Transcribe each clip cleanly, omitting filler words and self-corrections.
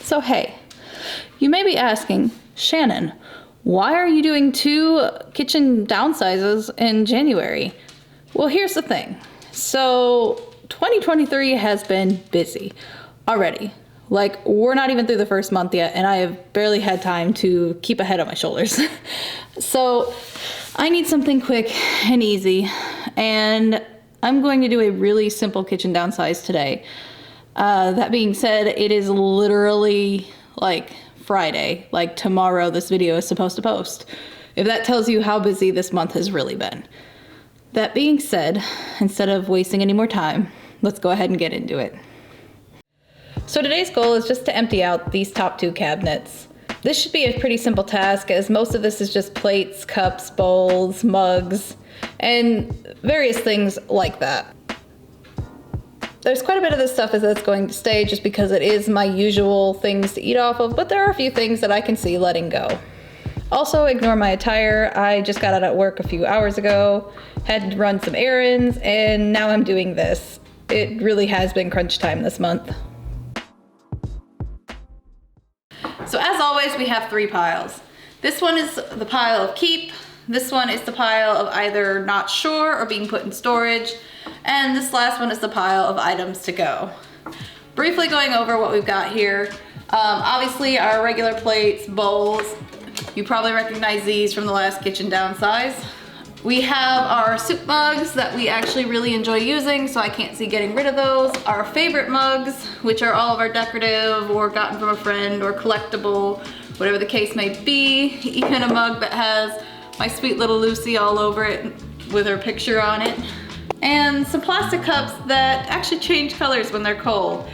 So hey, you may be asking, Shannon, why are you doing 2 kitchen downsizes in January? Well, here's the thing. So 2023 has been busy already. Like, we're not even through the first month yet, and I have barely had time to keep a head on my shoulders. So I need something quick and easy, and I'm going to do a really simple kitchen downsize today. That being said, it is literally like Friday, like tomorrow this video is supposed to post. If that tells you how busy this month has really been. That being said, instead of wasting any more time, let's go ahead and get into it. So today's goal is just to empty out these top 2 cabinets. This should be a pretty simple task, as most of this is just plates, cups, bowls, mugs, and various things like that. There's quite a bit of this stuff that's going to stay just because it is my usual things to eat off of, but there are a few things that I can see letting go. Also, ignore my attire. I just got out at work a few hours ago, had to run some errands, and now I'm doing this. It really has been crunch time this month. So as always, we have 3 piles. This one is the pile of keep, this one is the pile of either not sure or being put in storage, and this last one is the pile of items to go. Briefly going over what we've got here. Obviously our regular plates, bowls, you probably recognize these from the last kitchen downsize. We have our soup mugs that we actually really enjoy using, so I can't see getting rid of those. Our favorite mugs, which are all of our decorative or gotten from a friend or collectible, whatever the case may be. Even a mug that has my sweet little Lucy all over it with her picture on it. And some plastic cups that actually change colors when they're cold.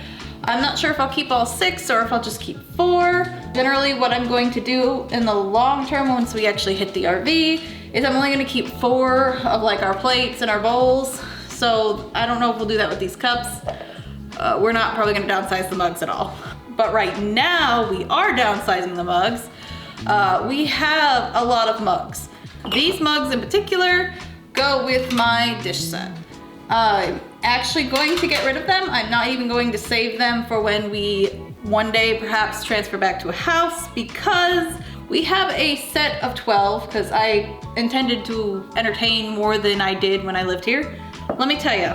I'm not sure if I'll keep all 6 or if I'll just keep 4. Generally what I'm going to do in the long term once we actually hit the RV is I'm only gonna keep 4 of like our plates and our bowls. So I don't know if we'll do that with these cups. We're not probably gonna downsize the mugs at all. But right now we are downsizing the mugs. We have a lot of mugs. These mugs in particular go with my dish set. I'm actually going to get rid of them. I'm not even going to save them for when we one day perhaps transfer back to a house, because we have a set of 12 because I intended to entertain more than I did when I lived here. Let me tell you,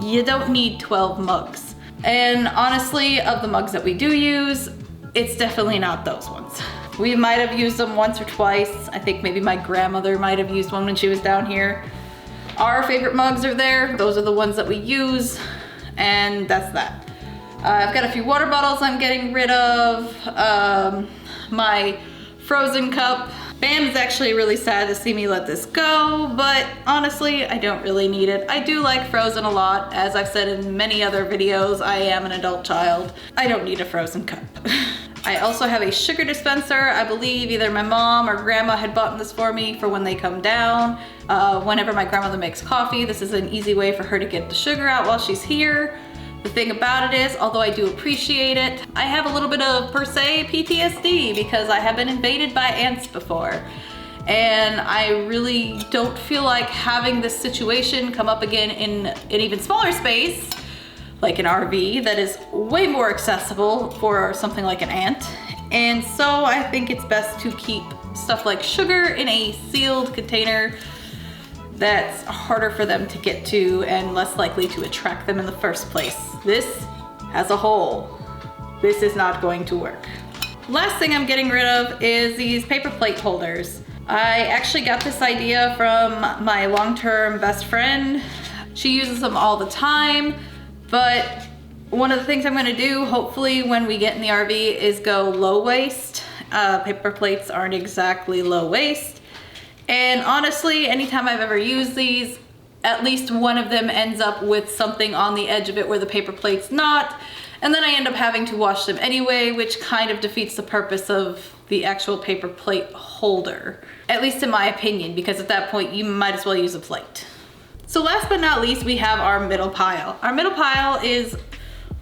you don't need 12 mugs. And honestly, of the mugs that we do use, it's definitely not those ones. We might have used them once or twice. I think maybe my grandmother might have used one when she was down here. Our favorite mugs are there. Those are the ones that we use, and that's that. I've got a few water bottles I'm getting rid of. My frozen cup. Bam is actually really sad to see me let this go, but honestly, I don't really need it. I do like frozen a lot. As I've said in many other videos, I am an adult child. I don't need a frozen cup. I also have a sugar dispenser. I believe either my mom or grandma had bought this for me for when they come down. Whenever my grandmother makes coffee, this is an easy way for her to get the sugar out while she's here. The thing about it is, although I do appreciate it, I have a little bit of, per se, PTSD because I have been invaded by ants before. And I really don't feel like having this situation come up again in an even smaller space, like an RV that is way more accessible for something like an ant. And so I think it's best to keep stuff like sugar in a sealed container that's harder for them to get to and less likely to attract them in the first place. This has a hole. This is not going to work. Last thing I'm getting rid of is these paper plate holders. I actually got this idea from my long-term best friend. She uses them all the time, but one of the things I'm gonna do, hopefully when we get in the RV, is go low waste. Paper plates aren't exactly low waste. And honestly, anytime I've ever used these, at least one of them ends up with something on the edge of it where the paper plate's not. And then I end up having to wash them anyway, which kind of defeats the purpose of the actual paper plate holder. At least in my opinion, because at that point you might as well use a plate. So last but not least, we have our middle pile. Our middle pile is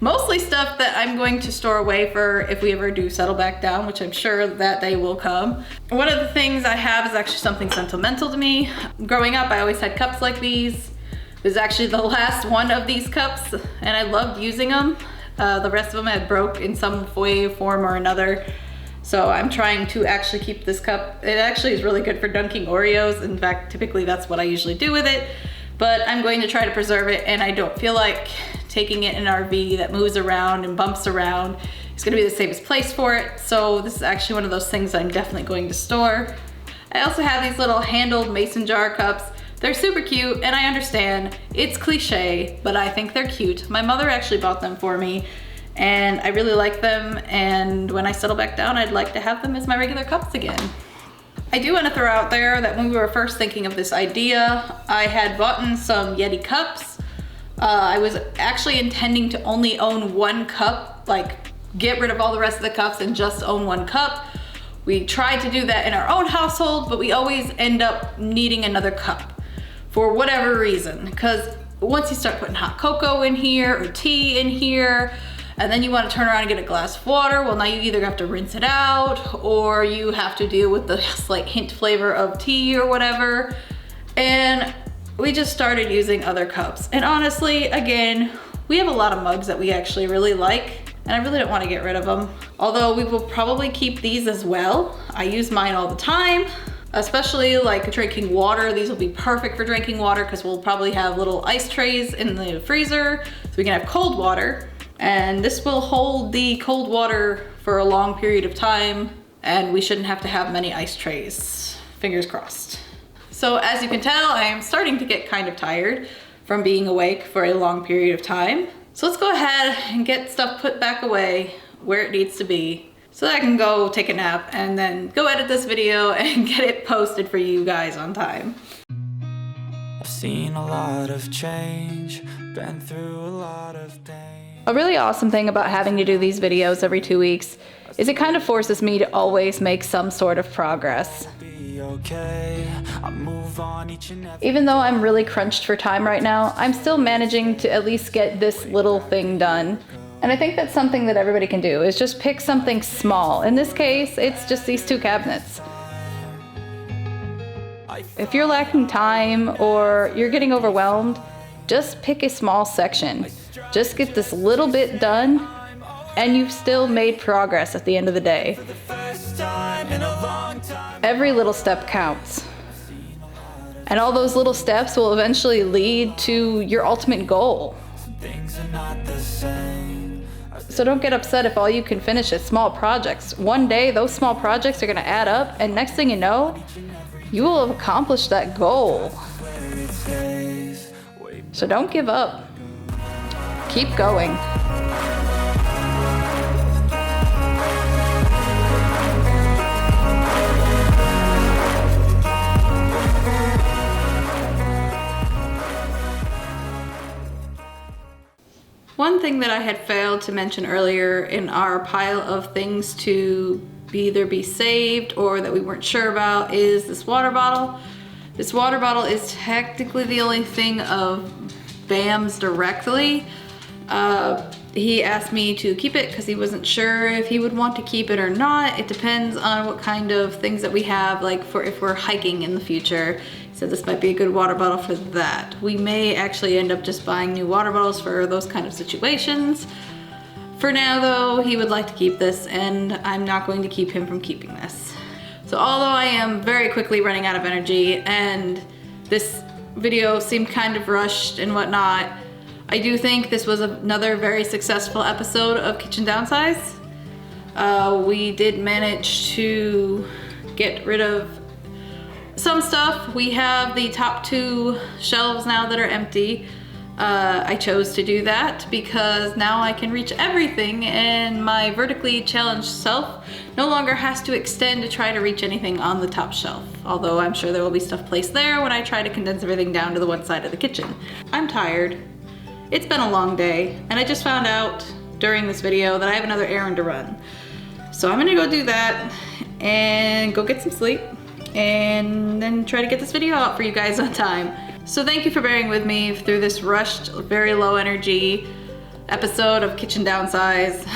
mostly stuff that I'm going to store away for if we ever do settle back down, which I'm sure that day will come. One of the things I have is actually something sentimental to me. Growing up, I always had cups like these. This is actually the last one of these cups, and I loved using them. The rest of them had broke in some way, form or another. So I'm trying to actually keep this cup. It actually is really good for dunking Oreos. In fact, typically that's what I usually do with it. But I'm going to try to preserve it, and I don't feel like taking it in an RV that moves around and bumps around is gonna be the safest place for it. So this is actually one of those things I'm definitely going to store. I also have these little handled mason jar cups. They're super cute, and I understand it's cliche, but I think they're cute. My mother actually bought them for me, and I really like them, and when I settle back down, I'd like to have them as my regular cups again. I do want to throw out there that when we were first thinking of this idea, I had bought some Yeti cups. I was actually intending to only own one cup, like get rid of all the rest of the cups and just own one cup. We tried to do that in our own household, but we always end up needing another cup for whatever reason, because once you start putting hot cocoa in here or tea in here, and then you want to turn around and get a glass of water, well, now you either have to rinse it out or you have to deal with the slight hint flavor of tea or whatever. And we just started using other cups. And honestly, again, we have a lot of mugs that we actually really like, and I really don't want to get rid of them. Although we will probably keep these as well. I use mine all the time, especially like drinking water. These will be perfect for drinking water because we'll probably have little ice trays in the freezer so we can have cold water. And this will hold the cold water for a long period of time, and we shouldn't have to have many ice trays. Fingers crossed. So as you can tell, I am starting to get kind of tired from being awake for a long period of time. So let's go ahead and get stuff put back away where it needs to be so that I can go take a nap and then go edit this video and get it posted for you guys on time. I've seen a lot of change, been through a lot of pain. A really awesome thing about having to do these videos every 2 weeks is it kind of forces me to always make some sort of progress. Even though I'm really crunched for time right now, I'm still managing to at least get this little thing done. And I think that's something that everybody can do, is just pick something small. In this case, it's just these 2 cabinets. If you're lacking time or you're getting overwhelmed, just pick a small section. Just get this little bit done, and you've still made progress at the end of the day. Every little step counts. And all those little steps will eventually lead to your ultimate goal. So don't get upset if all you can finish is small projects. One day, those small projects are gonna add up, and next thing you know, you will have accomplished that goal. So don't give up. Keep going. One thing that I had failed to mention earlier in our pile of things to either be saved or that we weren't sure about is this water bottle. This water bottle is technically the only thing of Bam's directly. He asked me to keep it because he wasn't sure if he would want to keep it or not. It depends on what kind of things that we have, like for if we're hiking in the future. He said this might be a good water bottle for that. We may actually end up just buying new water bottles for those kind of situations. For now though, he would like to keep this, and I'm not going to keep him from keeping this. So although I am very quickly running out of energy and this video seemed kind of rushed and whatnot, I do think this was another very successful episode of Kitchen Downsize. We did manage to get rid of some stuff. We have the top 2 shelves now that are empty. I chose to do that because now I can reach everything, and my vertically challenged self no longer has to extend to try to reach anything on the top shelf. Although I'm sure there will be stuff placed there when I try to condense everything down to the one side of the kitchen. I'm tired. It's been a long day, and I just found out during this video that I have another errand to run. So I'm gonna go do that and go get some sleep and then try to get this video out for you guys on time. So thank you for bearing with me through this rushed, very low energy episode of Kitchen Downsize.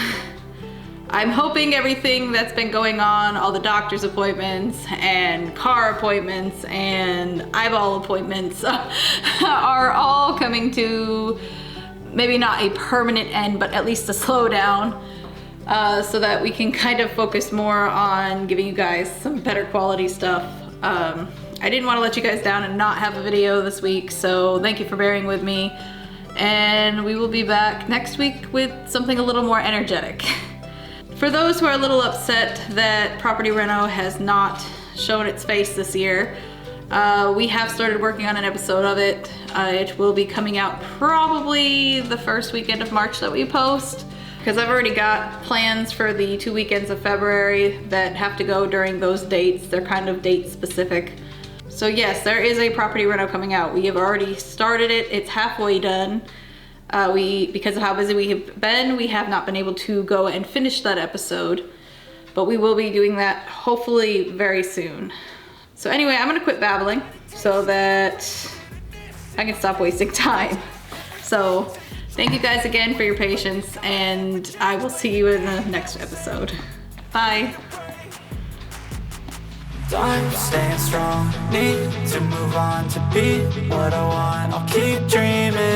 I'm hoping everything that's been going on, all the doctor's appointments and car appointments and eyeball appointments are all coming to maybe not a permanent end, but at least a slowdown, so that we can kind of focus more on giving you guys some better quality stuff. I didn't want to let you guys down and not have a video this week, so thank you for bearing with me. And we will be back next week with something a little more energetic. For those who are a little upset that Property Reno has not shown its face this year, we have started working on an episode of it. It will be coming out probably the first weekend of March that we post, because I've already got plans for the 2 weekends of February that have to go during those dates. They're kind of date specific. So yes, there is a Property Reno coming out. We have already started it. It's halfway done. Because of how busy we have been, we have not been able to go and finish that episode, but we will be doing that hopefully very soon. So anyway, I'm gonna quit babbling so that I can stop wasting time. So thank you guys again for your patience, and I will see you in the next episode. Bye. I'm staying strong, need to move on to be what I want. I'll keep dreaming